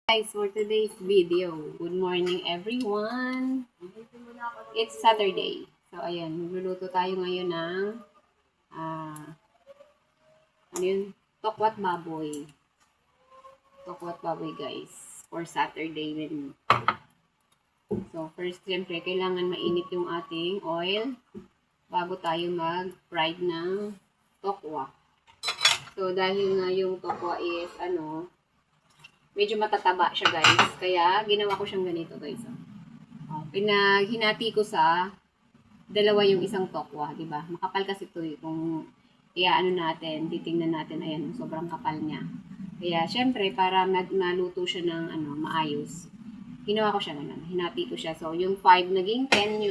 Guys, for today's video, good morning everyone. It's Saturday. So ayan, magluluto tayo ngayon ng ano yun? Tokwat baboy. Tokwat baboy guys, for Saturday menu. So first, siyempre, kailangan mainit yung ating oil bago tayo mag-fried ng tokwa. So dahil nga yung tokwa is medyo matataba siya guys. Kaya, ginawa ko siyang ganito guys. Pinaghinati ko sa dalawa yung isang tokwa, di ba? Makapal kasi ito kung natin, titingnan natin, ayan, sobrang kapal niya. Kaya, syempre, para maluto siya ng maayos, ginawa ko siya ganun. Hinati ko siya. So, yung 5 naging 10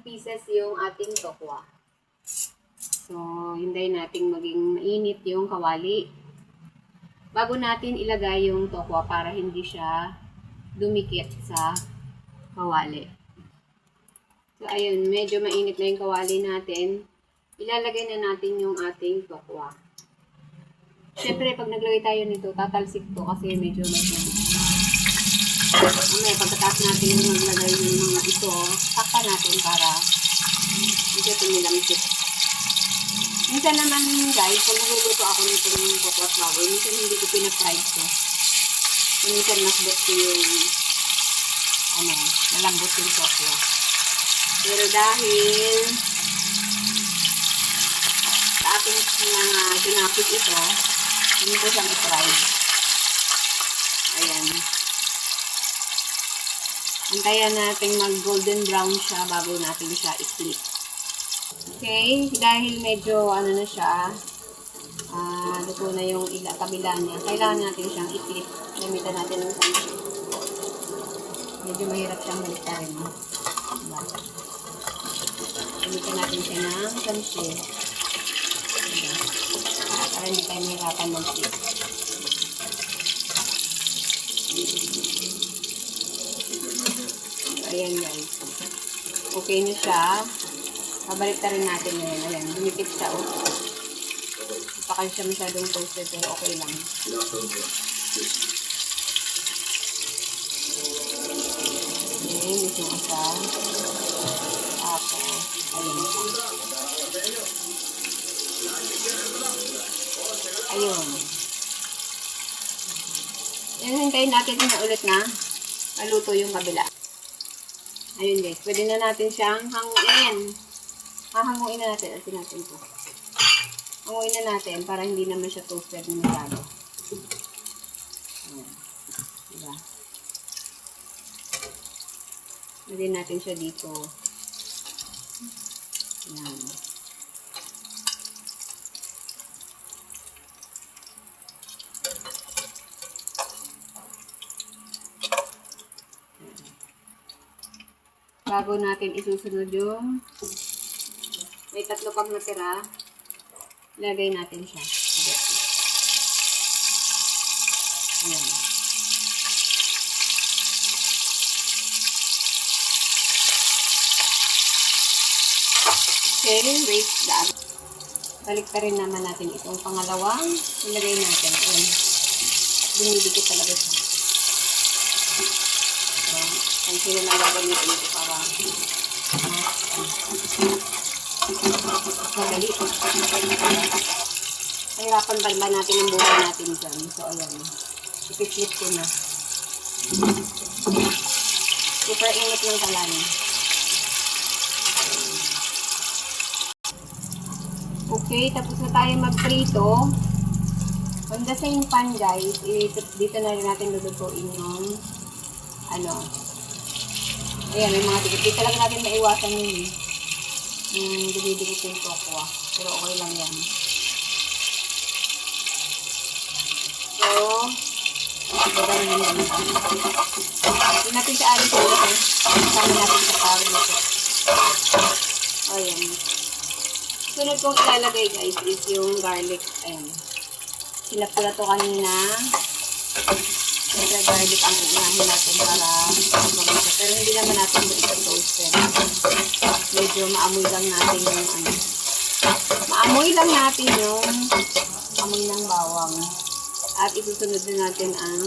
pieces yung ating tokwa. So, hintayin natin maging mainit yung kawali bago natin ilagay yung tokwa para hindi siya dumikit sa kawali. So, ayun, medyo mainit na yung kawali natin. Ilalagay na natin yung ating tokwa. Siyempre, pag naglagay tayo nito, tatalsik to kasi medyo pagkatapos natin yung maglagay yung mga ito, takpan natin para hindi tumilamsik. Minsan naman guys, kung nagluluto ako nito ng tokwat baboy, minsan hindi ko pinafried ko. Minsan nasbot ko yung malambot yung tokwa. Pero dahil sa ating mga tinapit ito, hindi ko siyang i-fried. Ayan. Antayan natin mag-golden brown siya bago natin siya i-flip. Okay, dahil medyo na siya, luto na yung kabila niya, kailangan natin siyang i-flip. Gamitan natin ng sanchi. Medyo mahirap siyang baliktarin. Diba? Gamitan natin siya ng sanchi. Diba? Para hindi tayo mahirapan mag-flip. So, ayan guys. Okay na siya. Pabalik na rin natin ngayon. Ayan, dumikit siya. Pakal siya masyadong toasted pero okay lang. Okay, ito yung isa. Tapos, ayun siya. Ayun. Yan, hintayin natin na ulit na maluto yung kabila. Ayun guys, pwede na natin siyang hanguin. Hahanguin na natin. Atin natin ito. Hanguin na natin para hindi naman siya toasted na masyado. Ayan. Diba? Lagyan natin siya dito. Ayan. Bago natin isusunod yung may 3 pang natira, ilagay natin siya. Ayan. Okay, wait lang. Balik pa rin naman natin itong pangalawang ilagay natin. Ayan. Dumidikit talaga siya. Ayan. Kung sino na gagamitin ito para madali. Mahirapan ba natin ang buhay natin dyan. So, ayan. Ipiflip ko na. Super init ng kalan. Okay, tapos na tayo magprito. On the same pan, guys, dito na rin natin lulutuin yung ayan, may mga dikit. Dito lang natin maiwasan yun yung dumidikit yung tokwa. Pero okay lang yan. So, gagawin na yan. Hindi natin siya alis ulit. Kasama natin sa tawag nito. Ayan. Sunod kong ilalagay guys is yung garlic. Ayan. Sinap ko na to kanina. Siyempre garlic ang unahin natin para magpapagod. Pero hindi naman natin ito toasted. Medyo maamoy lang natin yung maamoy lang natin yung amoy ng bawang. At isusunod na natin ang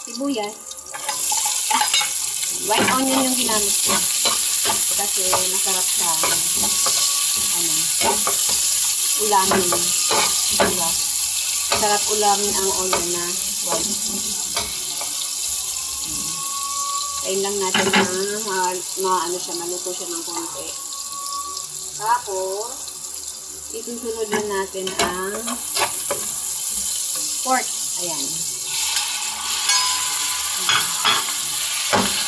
sibuyas. White onion yung ginamit ko. Kasi masarap sa ulamin. Diba? Masarap ulamin ang onion na white. Kain lang natin na maluto siya ng konti. Tapos, isusunod na natin ang pork. Ayan.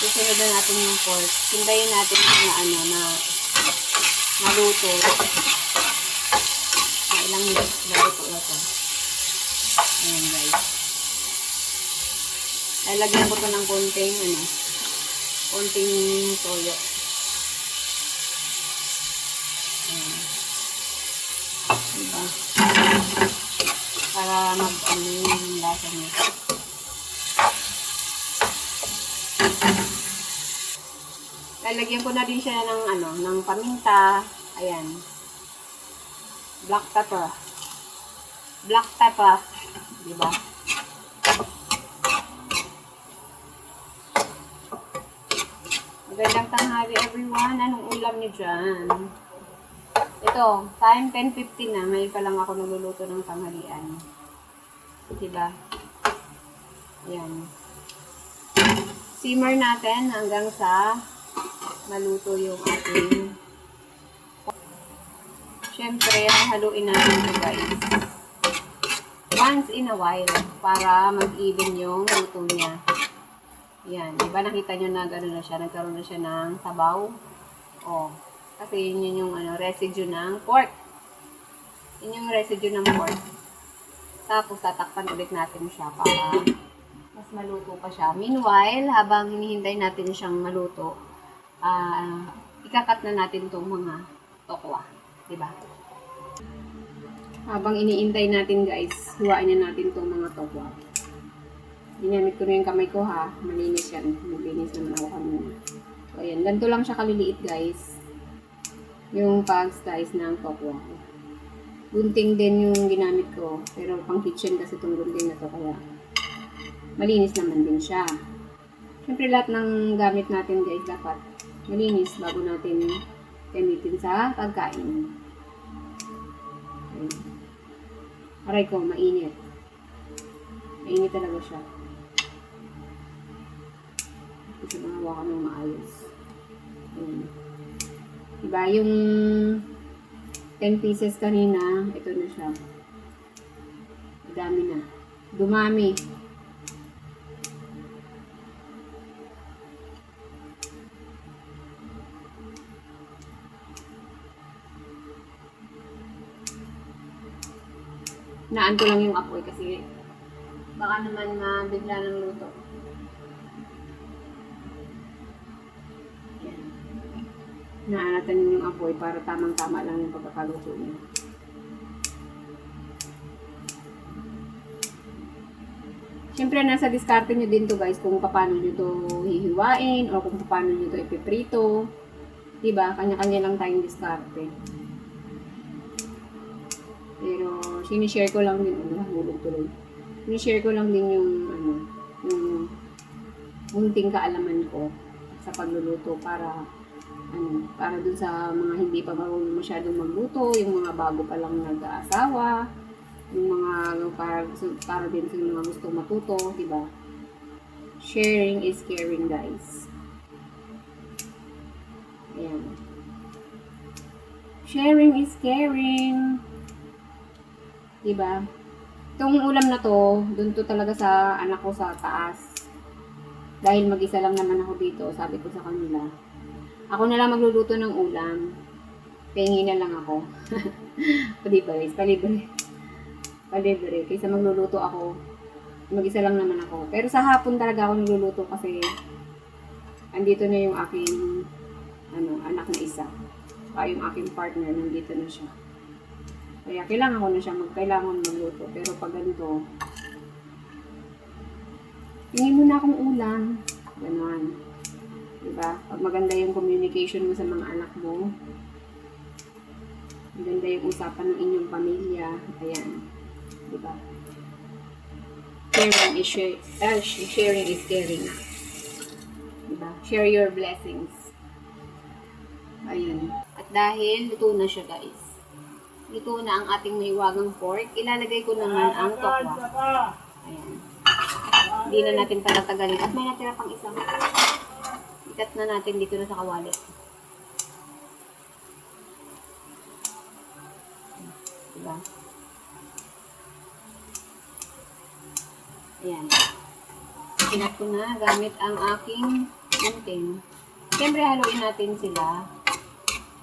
Susunod na natin yung pork. Hintayin natin na maluto. Ilang minutes maluto na ito. Ayan guys. Lalagyan ko ito ng konting toyo. Ayan. Diba? Para yung lasa niya. Lalagyan ko na din siya ng paminta. Ayan. Black pepper. Black pepper. Diba? Magandang tanghali everyone. Anong ulam niyo dyan? Ito, time 10:50 na. May pa lang ako nagluluto ng tanghalian. Diba? Ayan. Simmer natin hanggang sa maluto yung ating. Siyempre, haluin natin ito guys. Once in a while, para mag-even yung luto niya. Yan. Diba nakita nyo na gano'n na siya, nagkaroon na siya ng sabaw. O, kasi yun yung residue ng pork. Yun yung residue ng pork. Tapos, tatakpan ulit natin siya para mas maluto pa siya. Meanwhile, habang hinihintay natin siyang maluto, ikakat na natin itong mga tokwa. Diba? Habang iniintay natin guys, huwain na natin itong mga tokwa. Ginamit ko na yung kamay ko ha. Malinis yan. Malinis naman ako kanina. So, ayan. Ganito lang siya kaliliit guys. Yung pag-slice ng tokwa. Gunting din yung ginamit ko. Pero pang kitchen kasi itong gunting na to. Kaya malinis naman din siya. Siyempre lahat ng gamit natin guys dapat malinis bago natin gamitin sa pagkain. Ayan. Aray ko, mainit. Mainit talaga siya. Kasi mahawa ka ng maayos. Ayan. Diba, yung 10 pieces kanina, ito na siya. Dami na. Dumami. Naan ko lang yung apoy kasi baka naman bigla ng luto. Yan. Naanatan yung apoy para tamang-tama lang yung pagkakaluto niya. Siyempre, nasa diskarte nyo din to guys kung paano nyo to hihiwain o kung paano nyo to ipiprito. Diba? Kanya-kanya lang tayong diskarte. Pero, sinishare ko lang din, nahulog tuloy. Sinishare ko lang din yung, yung munting kaalaman ko sa pagluluto para, para dun sa mga hindi pa marunong masyadong magluto, yung mga bago pa lang nag-aasawa, yung mga, para din sa mga gustong matuto, diba? Sharing is caring, guys. Ayan. Sharing is caring. Diba? Itong ulam na to, dun to talaga sa anak ko sa taas. Dahil mag-isa lang naman ako dito, sabi ko sa kanila, ako na lang magluluto ng ulam. Pahingi na lang ako. Palibre. Kaysa magluluto ako, mag-isa lang naman ako. Pero sa hapon talaga ako nagluluto kasi andito na yung aking anak na isa. Yung aking partner, nandito na siya. Kaya kailangan ko na siya kailangan magluto. Pero pag ganito, tingin mo na akong ulam. Ganon. Diba? Pag maganda yung communication mo sa mga anak mo, maganda yung usapan ng inyong pamilya. Ayan. Diba? sharing is caring. Diba? Share your blessings. Ayun. At dahil luto na siya, guys. Luto na ang ating maiwagang pork. Ilalagay ko naman ang tokwa. Ayan. Hindi na natin patatagalin. At may natira pang isang. Ikat na natin dito na sa kawali. Diba? Ayan. Ikat ko na gamit ang aking gunting. Siyempre, haluin natin sila.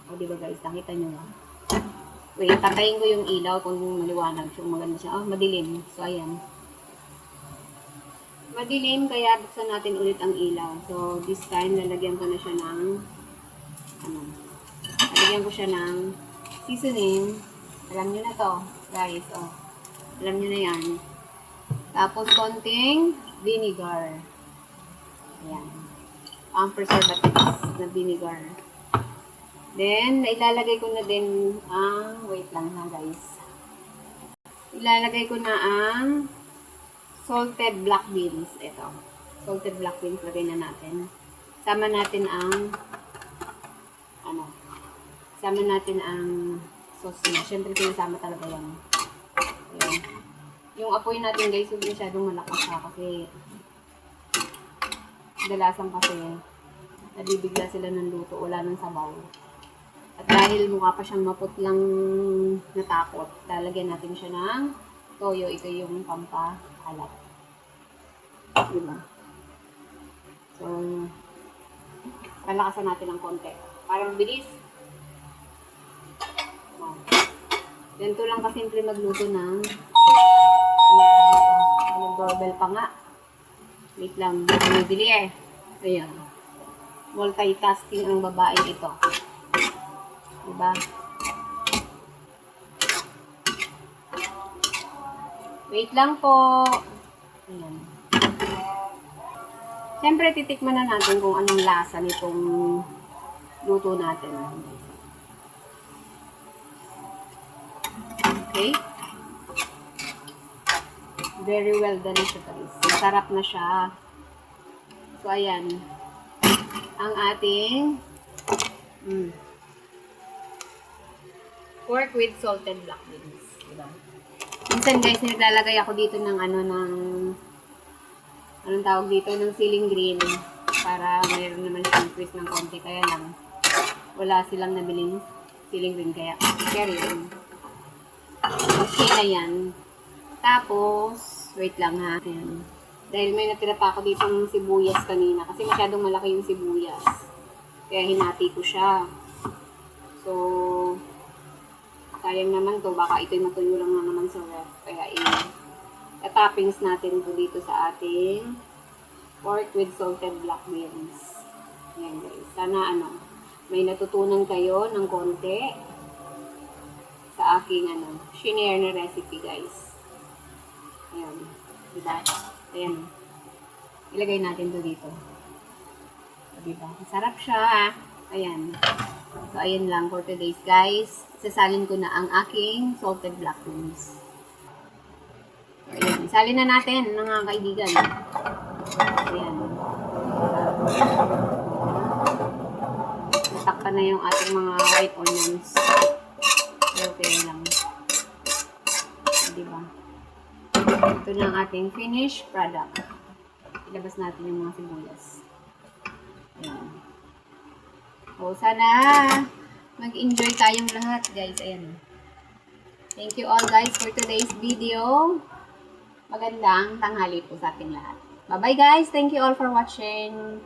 O, diba guys? Nakita nyo nga. Wait, tatayin ko yung ilaw kung maliwanag. So, maganda siya. Madilim. So, ayan. Madilim, kaya buksan natin ulit ang ilaw. So, this time, lalagyan ko na siya ng lalagyan ko siya ng seasoning. Alam nyo na to, guys. Oh. Alam nyo na yan. Tapos, konting vinegar. Ayan. Ang preservatives na vinegar. Then, ilalagay ko na din ang, wait lang ha guys. Ilalagay ko na ang salted black beans. Ito. Salted black beans, lagay na natin. Sama natin ang, sama natin ang sauce niya. Siyempre, sinasama talaga yan. Ayan. Yung apoy natin guys, huwag masyadong malakas ha kasi kadalasan kasi nabibigla sila ng luto, wala ng sabaw. At dahil mukha pa siyang maputlang natakot, lalagyan natin siya ng toyo. Ito yung pampahalat. Diba? So, palakasan natin ng konti. Parang bilis. Ganito lang kasimple magluto ng doorbell pa nga. Wait lang, bumibili eh. Ayan. Multitasking ang babae ito. Diba? Wait lang po. Ayan. Siyempre, titikman na natin kung anong lasa nitong luto natin. Okay? Very well done siya, guys. Masarap na siya. So, ayan. Ang ating pork with salted black beans. Diba? Minsan guys, naglalagay ako dito ng anong tawag dito, ng ceiling green para mayroon naman siyang twist ng konti. Kaya lang, wala silang nabiling ceiling green. Kaya, carry yun. Okay na yan. Tapos, wait lang ha. Ayan. Dahil may natira pa ako dito ng sibuyas kanina. Kasi masyadong malaki yung sibuyas. Kaya hinati ko siya. So, sayang naman to, baka ito'y matuyo lang na naman sa ref. Kaya i-toppings natin to dito sa ating pork with salted black beans. Ayan guys. Sana may natutunan kayo ng konti sa aking shinare na recipe guys. Ayan. Diba? Ayan. Ilagay natin to dito. Diba? Masarap siya. Ayan. So, ayan lang for today's guys. Sasalin ko na ang aking salted black beans. So, ayan. Isalin na natin, mga kaibigan. Ayan. Natakpan na yung ating mga white onions. Okay lang. Diba? Ito na ang ating finished product. Ilabas natin yung mga sibuyas. Ayan. O, sana mag-enjoy tayong lahat, guys. Ayan. Thank you all, guys, for today's video. Magandang tanghali po sa ating lahat. Bye-bye, guys. Thank you all for watching.